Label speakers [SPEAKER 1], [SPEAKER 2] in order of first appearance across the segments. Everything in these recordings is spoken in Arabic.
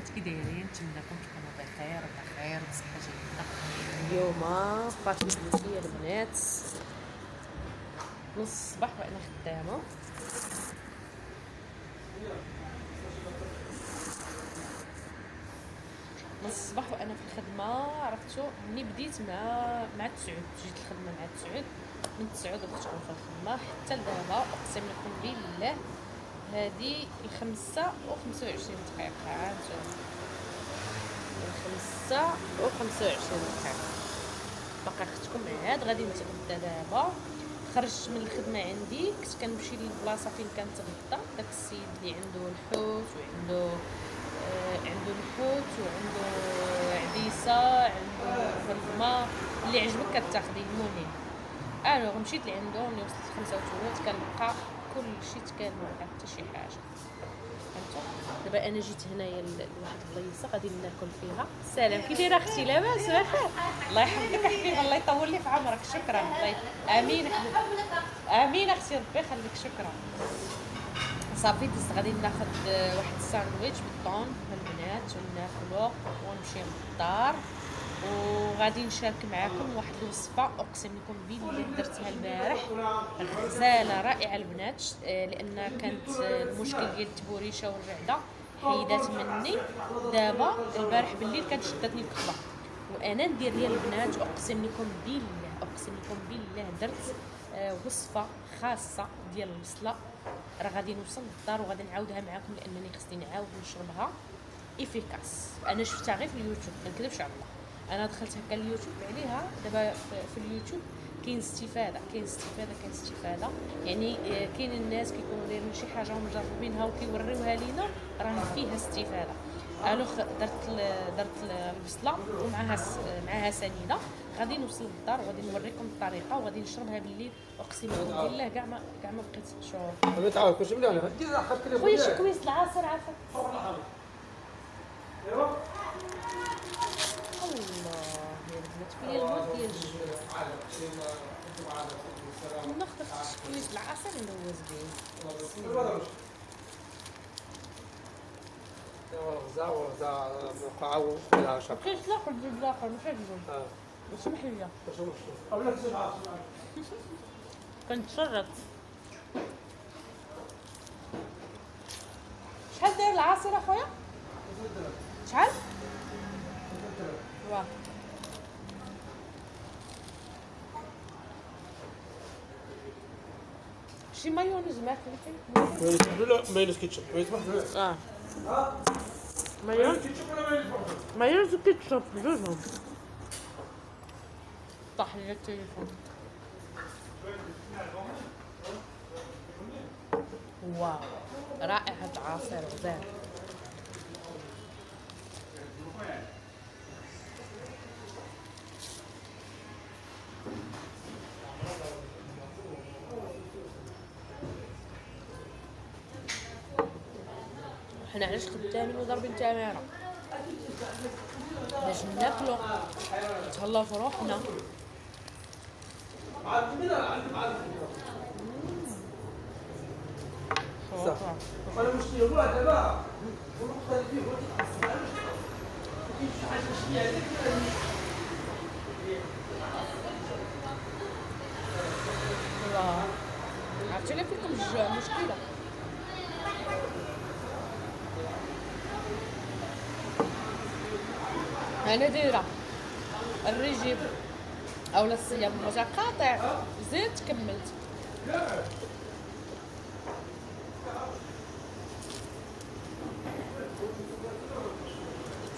[SPEAKER 1] البنات كي دايرين؟ نتمنىكم تكونوا بخير وعلى خير وبصحه جيده.
[SPEAKER 2] اليوم فاطمه بنتي البنات نص الصباح وانا خدامه. نص الصباح وانا في الخدمه. عرفتو ملي بديت مع 9 جيت الخدمه مع 9 من 9 درت شغل في الخدمه حتى لدابا. اقسم لكم بالله هذه الخمسة و25 دقيقه. عاد الخمسة و25 دقيقه باقي اختكم عاد غادي نتغدى دابا. خرجت من الخدمه عندي كنت كنمشي للبلاصه فين كنتغدى. داك السيد اللي عنده الحوت وعنده الحوت وعنده عديسه عنده فرمه اللي عجبك كتاخديه. المهم الوغ مشيت لعندو. ملي وصلت 5 كنلقى كلشي تكال ما بقى حتى شي حاجه. فهمتوا؟ دابا انا جيت هنايا لواحد البلايصه غادي ناكل فيها. السلام كي دايره اختي؟ لاباس بخير الله يحفظك حبيبي الله يطول لي في عمرك. شكرا امين امين اختي ربي يخليك شكرا. صافي دزت غادي ناخذ واحد الساندويتش بالطون البنات وناكلو ونمشي للدار. وغادي نشارك معكم واحد الوصفه اقسم لكم بالله درتها البارح غزاله رائعه البنات. لان كانت المشكل ديال التبوريشه والرعده حيدات مني. دابا البارح بالليل كانت شدتني الكخبه وانا ندير ليها البنات. اقسم لكم بالله درت وصفه خاصه ديال البصله. راه غادي نوصل للدار وغادي نعاودها معكم لانني خصني نعاود نشربها افيكاس. انا شفتها غير في اليوتيوب ما نكذبش على الله. انا دخلت هكا اليوتيوب عليها دابا في اليوتيوب كاين استفاده يعني كاين الناس كيكونوا دايرين شي حاجه ومجربينها وكيوريوها لينا راه فيها استفاده. الوغ درت البصله ومعها سنيده. غادي نوصل للدار وغادي نوريكم الطريقه وغادي نشربها بالليل. اقسم لكم بالله كاع ما بقيت شعور.
[SPEAKER 3] ما تعاود كلشي مليح.
[SPEAKER 2] خويا شي كويس العصير عافاك. الله يا البنات فيا الموت ديال الجوع. ناخذ كويس العصير ندوز به.
[SPEAKER 3] ورزا مقعو في العشاء.
[SPEAKER 2] كاين الاخر جوج الاخر ماشي جوج. اسمح لي كنتشرط. شحال داير العصير اخويا؟ شحال؟ واه شي مايونيز ماكل فيه؟
[SPEAKER 3] لا مايونيز كيتشب
[SPEAKER 2] مايونيز كيتشب جوجهم. طاح لي التليفون. واو رائحة عصير غزال. حنا علاش خدامين وضاربين تماره باش ناكلو نتهلاو في روحنا.
[SPEAKER 3] انا مشكل هو دابا
[SPEAKER 2] الله عرفتي لا فيكم مشكله. انا دايره الريجيم اولا الصيام متقاطع زدت كملت.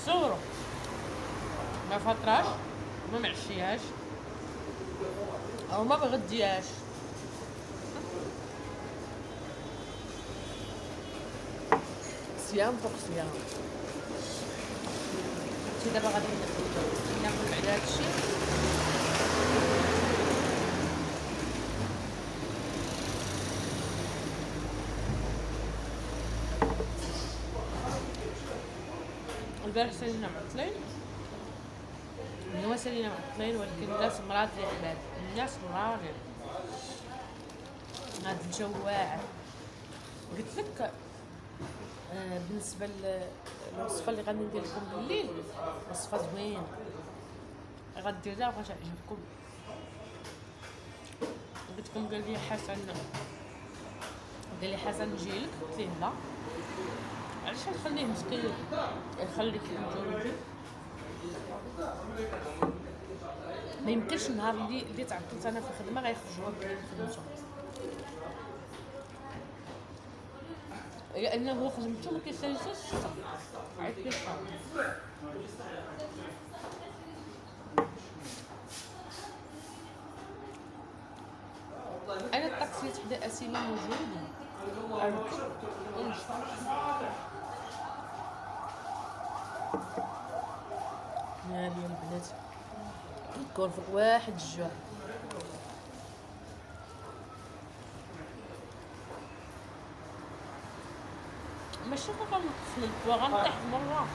[SPEAKER 2] تصوروا ما فطراش ما معشياش او ما بغدياش. صيام فوق صيام. دابا غادي ناكل بعد هادشي. البارح سالينا معطلين اليوم سالينا معطلين ولكن الناس مراتين عباد الناس مرارين. هاد الجو واعر قلت لك بالنسبه للوصفه اللي غادي ندير لكم بالليل، وصفه زوينه غديرها وغتعجبكم. قلت لكم قال لي حسن نجيلك، قلت ليه لا، علاش نخليه مسكين يخليك تجربي. ما يمكنش النهار اللي تعطلت انا في الخدمه غيخرجوا بكري نخدمتو، لانه خدمتو ما كيساليش الشتا عيط لي الشتا. انا الطاكسي تحدا اسيمه موجود يا البنات كيكون فوق واحد الجوع. ماشي غنقص من البوا، غنطيح مرة.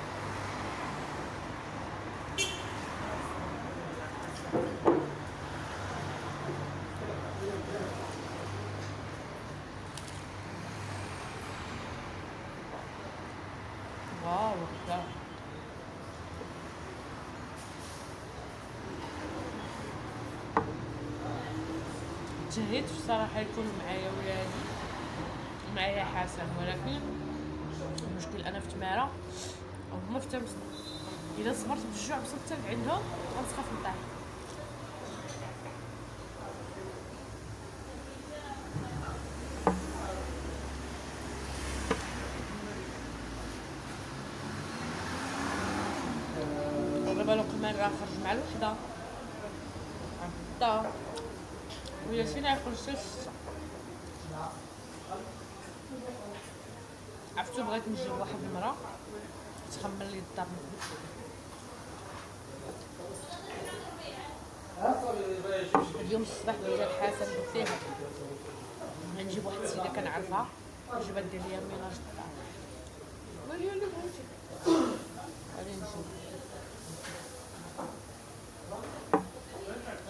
[SPEAKER 2] واو وحشة. تهيت بصراحة يكون معايا ولادي معايا حسن، ولكن المشكل انا في تمارة وهما في تمس. اذا صبرت بالجوع وصلت لعندهم غنسخف نطيح. دابا لو كمان راه خرج مع الوحدة عبدا ولا سينا ياكل سيس. عرفتو بغيت نجيب واحد المرا تخمر لي الدار اليوم الصباح جات حسن قلت ليها غنجيب واحد السيده كنعرفها جبات دير ليا ميلاج الدار. ولي اللي بغيتي غادي نجيب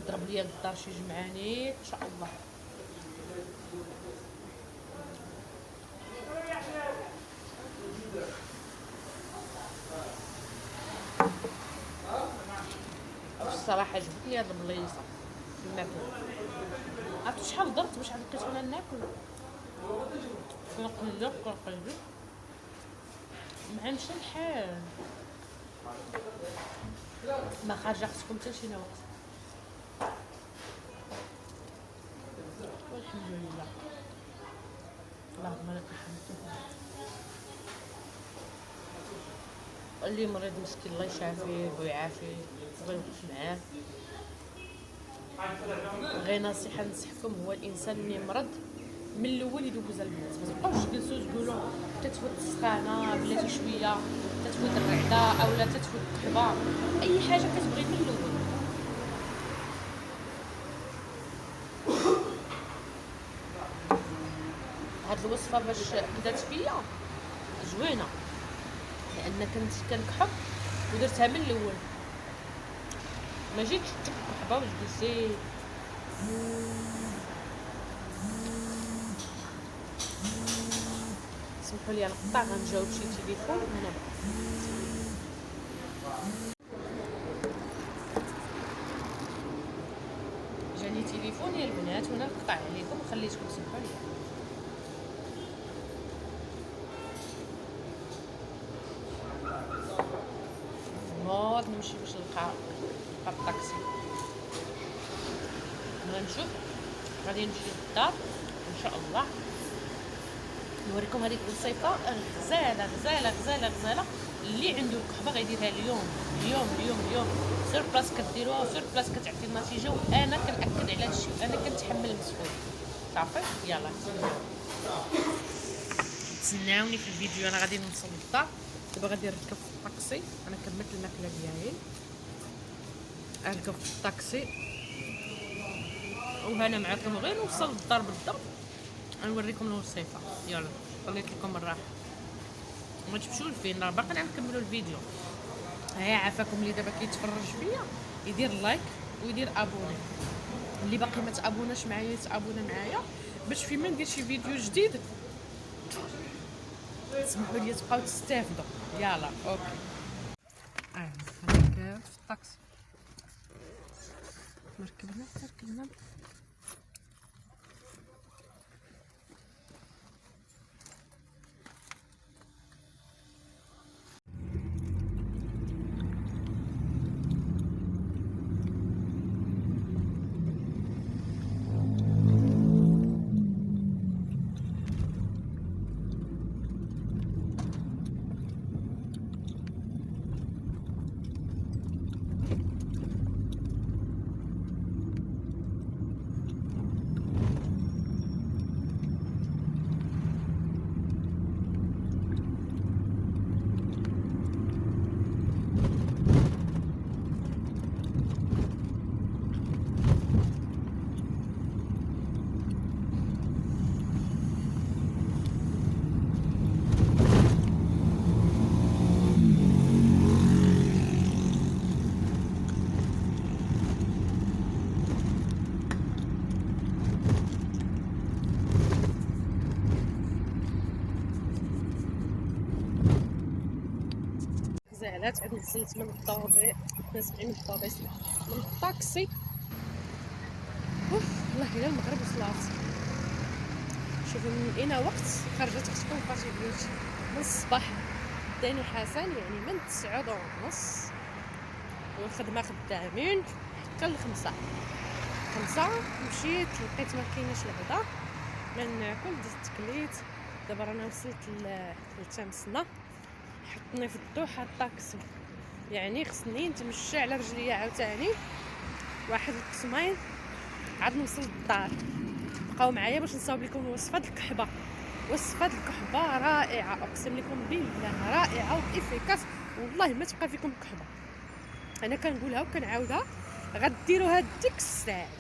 [SPEAKER 2] ضرب ليا الدار شي جمعاني ان شاء الله. الصراحه عجبتني هاد البليصه الماكله. عرفتي شحال درت باش لقيت انا ناكل كنقلب ما نمشي الحال ما خارجه خصكم حتى شي وقت. والحمد لله اللهم لك الحمد. اللي مريض مسكين الله يشافيه ويعافيه ويوقف معاه. غير نصيحه ننصحكم، هو الانسان اللي مرض من الاول يدوز البنات، ما تبقاوش تجلسوا تقولوا تتفوت السخانه بلاتي شويه، تتفوت الرعده اولا تتفوت القحبه، اي حاجه كتبغي من الاول. هاد الوصفه باش بدات فيا زوينه لان كنت كنكحب ودرتها من الاول، ما جيتش تكحبه وجلسي. سمحوا لي نقطع غنجاوب شي تليفون هنا جاني تليفون يا البنات وانا نقطع عليكم وخليتكم تسمحوا لي. نوض نمشي باش نلقى الطاكسي. غنشوف غادي نمشي للدار ان شاء الله نوريكم هذيك الوصفه غزاله غزاله غزاله غزاله. اللي عنده الكحبه غيديرها اليوم اليوم اليوم اليوم سير بلاص كديروها وسير بلاص كتعطي النتيجه. وانا كنأكد على هادشي، انا كنتحمل المسؤوليه صافي. يلا تسناوني في الفيديو، انا غادي نوصل للدار دابا غادي نركب في الطاكسي. انا كملت الماكله ديالي نركب في الطاكسي وهنا معكم غير نوصل للدار بالضبط نوريكم الوصفه. يلا خليت لكم الراحه ما تمشيوش فين راه باقي نكملوا الفيديو. ها عافاكم اللي دابا كيتفرج فيا يدير لايك ويدير ابوني، اللي باقي ما تابوناش معايا يتابونا معايا باش فيما ندير شي فيديو جديد
[SPEAKER 1] تسمحوا لي تبقاو تستافدوا. يلا اوكي. هذاك في الطاكسي مركبنا حتى ركبنا. زعلات عاد نزلت من الطوبيس، نازلين من الطوبيس من الطاكسي. اوف والله الى المغرب وصلات. شوفوا من اين وقت خرجت اختكم فاشي بيوتي من الصباح. داني حسن يعني من 9:30 والخدمه خدامين حتى ل5. 5 مشيت لقيت ما كايناش الغدا، ما ناكل دزت كليت. دابا رانا وصلت لتمسنا، حطني في الدوحه الطاكسي، يعني خصني نتمشى على رجليا عاوتاني واحد القسمين عاد نوصل للدار. بقاو معايا باش نصاوب لكم وصفه الكحبه. وصفه الكحبه رائعه اقسم لكم بالله، رائعه وافيكاس، والله ما تبقى فيكم الكحبه. انا كنقولها وكنعاودها، غديروها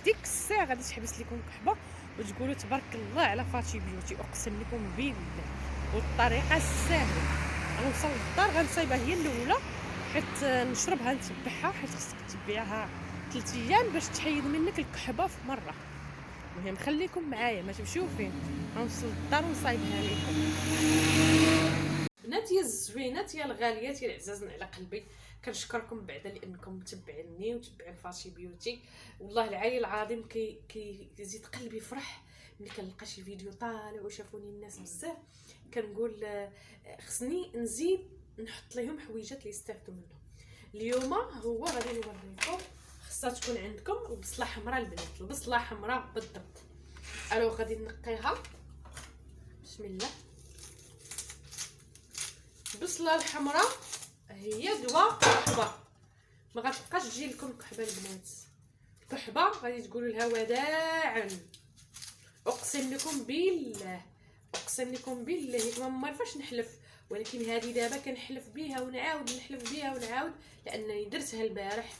[SPEAKER 1] ديك الساعه غادي تحبس لكم الكحبه وتقولوا تبارك الله على فاتي بيوتي. اقسم لكم بالله والطريقه سهله. غنوصل للدار غنصايبها هي الاولى حيت نشربها نتبعها، حيت خصك تبيعها 3 ايام باش تحيد منك الكحبه في مره. المهم خليكم معايا ما تمشيو فين. غنوصل للدار ونصايبها لكم. بناتي الزوينات يا الغاليات يا العزازن على قلبي، كنشكركم بعدا لانكم متبعيني ومتبعين فاشي بيوتي. والله العلي العظيم كيزيد قلبي فرح ملي كنلقى شي فيديو طالع وشافوني الناس بزاف. كنقول خصني نزيد نحط لهم حويجات اللي يستافدوا منهم. اليوم هو غادي نوريكم، خصها تكون عندكم البصله حمراء البنات، البصله حمراء بالضبط. الو غادي نقيها بسم الله. البصله الحمراء هي دواء كحبه، ما غتبقاش تجي لكم كحبه البنات. كحبه غادي تقولوا لها وداعا. اقسم لكم بالله، اقسم لكم بالله ما عرفاش نحلف، ولكن هذه دابا كنحلف بها ونعاود نحلف بها ونعاود، لانني درتها البارح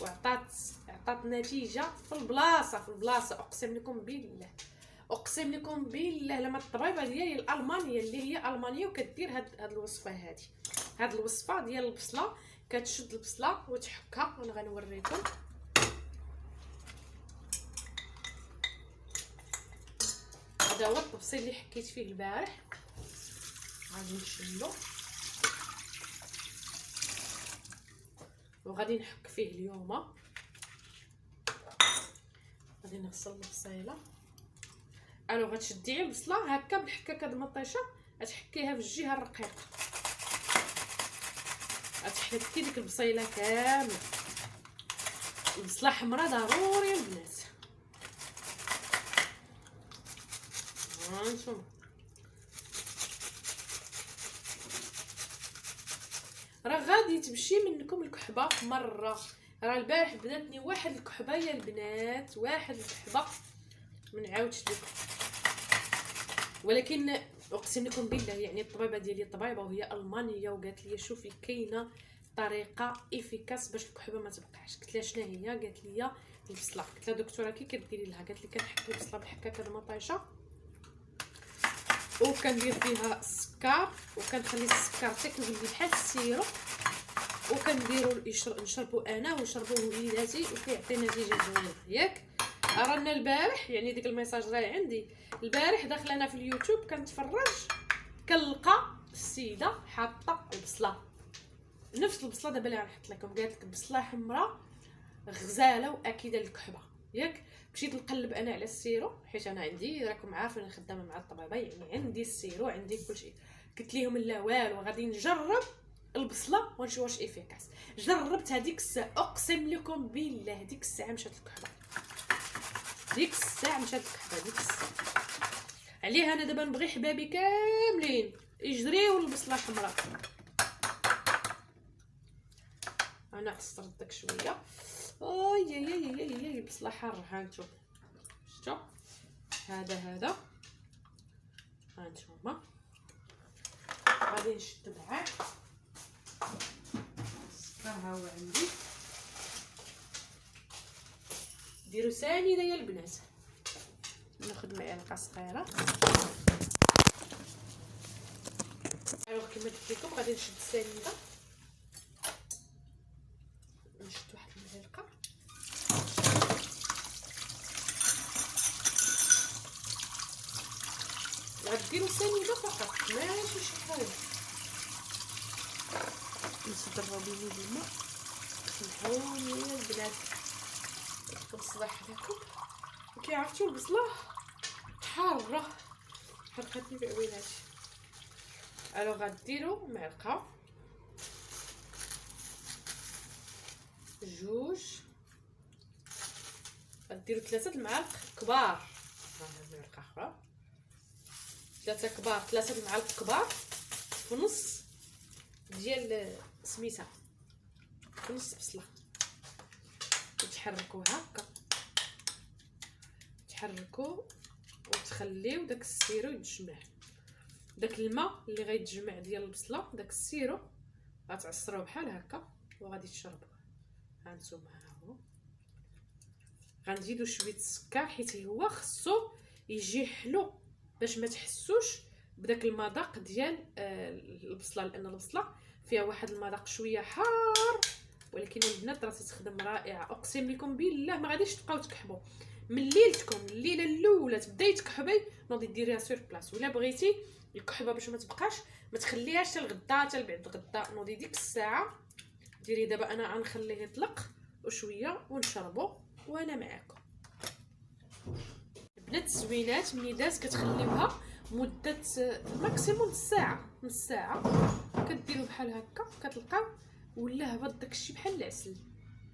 [SPEAKER 1] وعطات نتيجه في البلاصه. اقسم لكم بالله، اقسم لكم بالله لما الطبيبه ديالي الالمانيه اللي هي المانيه وكدير هاد الوصفه هاد الوصفه ديال البصله. كتشد البصله وتحكها وانا غنوريكم. هذا هو الطبسيل اللي حكيت فيه البارح، غادي نشلو وغادي نحك فيه اليوم. غادي نغسل البصيله. الو غتشدي البصله هكا بالحكاكه د المطيشه، غتحكيها في الجهه الرقيقه، غتحكي ديك البصيله كامله. البصله حمراء ضروري البنات. هانتوما راه غادي تمشي منكم الكحبه مره. راه البارح بداتني واحد الكحبه يا البنات، واحد الكحبه ما نعاودش لكم. ولكن اقسم لكم بالله يعني الطبيبه ديالي طبيبه وهي المانيه وقالت لي شوفي كاينه طريقه افيكاس باش الكحبه ما تبقاش. قلت لها شنو هي؟ قالت لي البصله. قلت لها دكتوره كي كديري لها؟ قالت لي كنحك البصله بالحكاكه د المطيشه وكندير فيها السكر وكنخلي السكر حتى كيولي بحال السيرو، وكنديرو نشربو انا ونشربوه وليداتي وكيعطي نتيجه زوينه. ياك رانا البارح يعني ديك الميساج راه عندي البارح داخله انا في اليوتيوب كنتفرج كنلقى السيده حاطه البصله، نفس البصله دابا اللي غنحط لكم، قالت لك بصله حمراء غزاله واكيده للكحبه ياك. مشيت نقلب انا على السيرو، حيت انا عندي راكم عارفين انا خدامه مع الطبابه، يعني عندي السيرو عندي كلشي. قلت لهم لا والو، غادي نجرب البصله ونشوف واش افيكاس. جربت هذيك الساعه اقسم لكم بالله ديك الساعه مشات الكحبه، ديك الساعه مشات الكحبه ديك الساعه. عليها انا دابا نبغي حبابي كاملين يجريو البصله حمراء. انا عصرت داك شويه. اي اي اي اي اي البصله حاره، ها انتم شفتوا هذا ها انتم. غادي نشد معاه السكر، ها هو عندي. ديروا سنيده يا البنات. ناخذ معلقه صغيره. الوغ كما قلت لكم غادي نشد السنيده، نشد واحد المعلقه. غديروا سنيده فقط ماشي شي حاجه. نصدروا بيني بالماء. سمحوني يا البنات الصباح هذاكم كي عرفتوا البصله حاره حرقتني بعويناتي. الو غديروا معلقه جوج، غديروا 3 المعالق كبار، معلقه اخرى 3 كبار، 3 المعالق كبار في نص ديال سميتها، في نص بصله. وتحركوها هكا، تحركوا وتخليو داك السيرو يتجمع. داك الماء اللي غيتجمع ديال البصله داك السيرو غتعصروه بحال هكا وغادي تشربوه. ها نتوما ها هو. غنزيدو شويه السكر حيت هو خصو يجي حلو باش ما تحسوش بداك المذاق ديال البصله، لان البصله فيها واحد المذاق شويه حار، ولكن البنات راه تخدم رائعه. اقسم لكم بالله ما غاديش تبقاو تكحبوا من ليلتكم. الليله الاولى تبداي تكحبي نوضي ديريها سور بلاص، ولا بغيتي الكحبه باش ما تبقاش ما تخليهاش حتى الغدا حتى بعد الغدا، نوضي ديك الساعه ديري. دابا انا غنخليه يطلق وشويه ونشربو وانا معاكم. البنات الزوينات ملي داز كتخليوها مده ماكسيموم نص ساعه كديروا بحال هكا، كتلقاو ولا هبط داكشي بحال العسل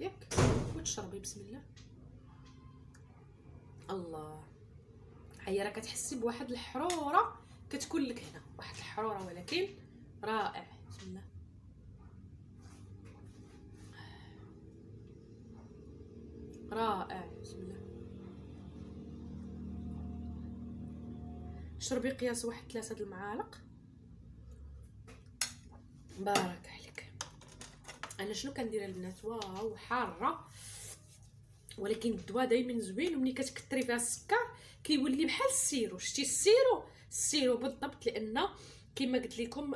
[SPEAKER 1] ياك، وتشربي بسم الله. الله هيا راه كتحسي بواحد الحروره كتكون لك هنا، واحد الحروره ولكن رائع. بسم الله رائع. بسم الله شربي قياس واحد 3 المعالق. بارك عليك. انا شنو كندير البنات؟ واو حاره، ولكن الدواء دائما زوين. وملي كتكثري فيها السكر كيولي بحال السيرو. شتي السيرو بالضبط، لان كما قلت لكم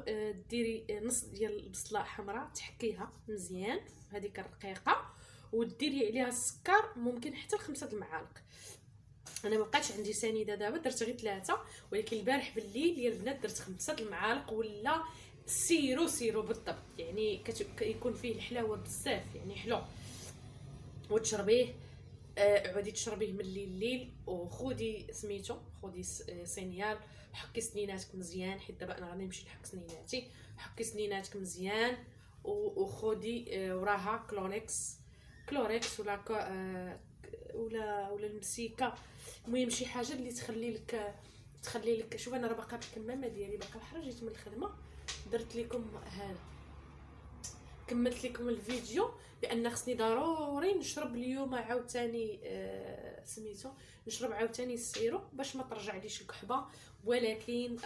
[SPEAKER 1] ديري نص ديال البصله حمراء تحكيها مزيان في هذيك الرقيقه وديري عليها السكر ممكن حتى 5 المعالق. انا ما بقاتش عندي سنيده دابا، درت غير 3، ولكن البارح بالليل يا البنات درت 5 المعالق ولا سيرو بالضبط. يعني كيكون فيه الحلاوه بزاف، يعني حلو. وتشربيه عودي تشربيه من الليل. وخودي سميتو خودي سينيال، حكي سنيناتك مزيان، حيت دابا انا غادي نمشي نحك سنيناتي. حكي سنيناتك مزيان وخودي وراها كلوريكس ولا المسيكه، المهم شي حاجه اللي تخلي لك. شوف انا راه باقا بالكمامه ديالي باقا بحال جيت من الخدمه، درت لكم هذا كملت لكم الفيديو لان خصني ضروري نشرب اليوم عاوتاني سميتو نشرب عاوتاني السيرو باش ما ترجعليش الكحبه. ولكن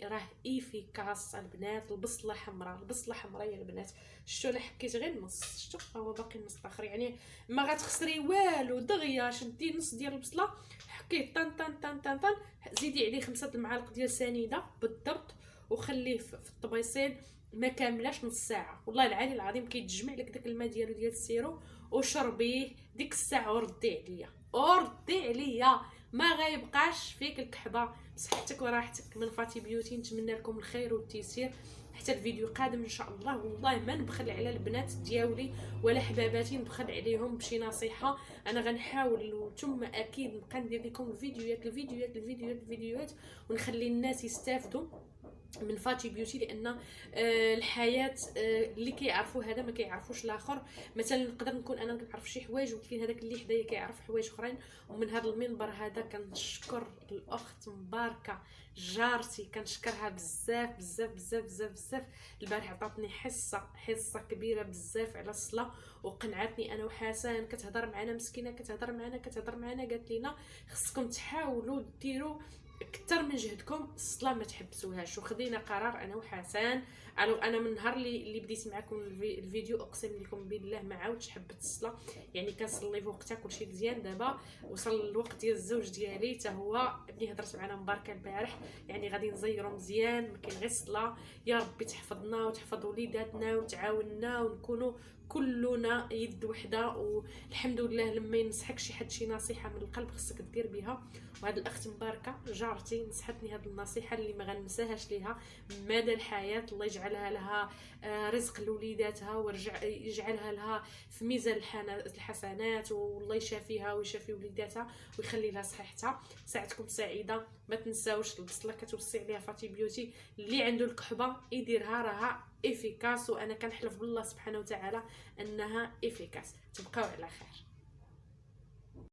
[SPEAKER 1] راه افيكاس البنات. البصله حمراء يا البنات. شفتوا انا حكيت غير نص، شفتوا هو باقي النص الاخر، يعني ما غتخسري والو. دغيا شدي نص ديال البصله حكيه طن زيدي عليه 5 المعالق ديال سنيده بالضبط وخليه في الطبيسين ما كاملاش نص ساعه. والله العلي العظيم كيتجمع لك داك الماء ديالو ديال السيرو وشربيه ديك الساعه وردي عليا ما غيبقاش فيك الكحبه. صحتك وراحتك. من فاتي بيوتي نتمنى لكم الخير والتيسير حتى الفيديو قادم ان شاء الله. والله ما نبخل على البنات دياولي ولا حباباتي، نبخل عليهم بشي نصيحه. انا غنحاول ثم اكيد نبقى ندير لكم الفيديوهات ونخلي الناس يستافدوا من فاتي بيوتي، لان الحياه اللي كيعرفوا هذا ما كيعرفوش الاخر. مثلا نقدر نكون انا كنعرف شي حوايج ولكن هذاك اللي حدايا كيعرف حوايج اخرين. ومن هذا المنبر هذا كنشكر الاخت مباركه جارتي، كنشكرها بزاف بزاف بزاف بزاف بزاف. البارح عطاتني حصه كبيره بزاف على الصلاه وقنعتني انا وحسن. كتهضر معنا مسكينه، كتهضر معنا قالت لنا خصكم تحاولوا ديروا اكثر من جهدكم، الصلاه ما تحبسوهاش. وخدينا قرار انا وحسن. انا من النهار اللي بديت معكم الفيديو اقسم لكم بالله ما عاودتش حبت الصلاه، يعني كنصلي في وقتها كلشي مزيان. دابا وصل الوقت ديال الزوج ديالي حتى هو ابني هضرت معنا مباركه البارح، يعني غادي نزيرو مزيان، ما كاين غير الصلاه. يا ربي تحفظنا وتحفظ وليداتنا وتعاوننا ونكونوا كلنا يد وحده. والحمد لله لما ينصحك شي حد شي نصيحه من القلب خصك دير بها. وهاد الاخت مباركه جارتي نصحتني هاد النصيحه اللي ما غنساهاش ليها مدى الحياه. الله يجعلها لها رزق لوليداتها ويرجع يجعلها لها في ميزان الحسنات، والله يشافيها ويشافي وليداتها ويخلي لها صحتها. ساعتكم سعيده. ما تنساوش البصله كتوصي عليها فاتي بيوتي، اللي عنده الكحبه يديرها راها افيكاس، وانا كنحلف بالله سبحانه وتعالى انها افيكاس. تبقاو على خير.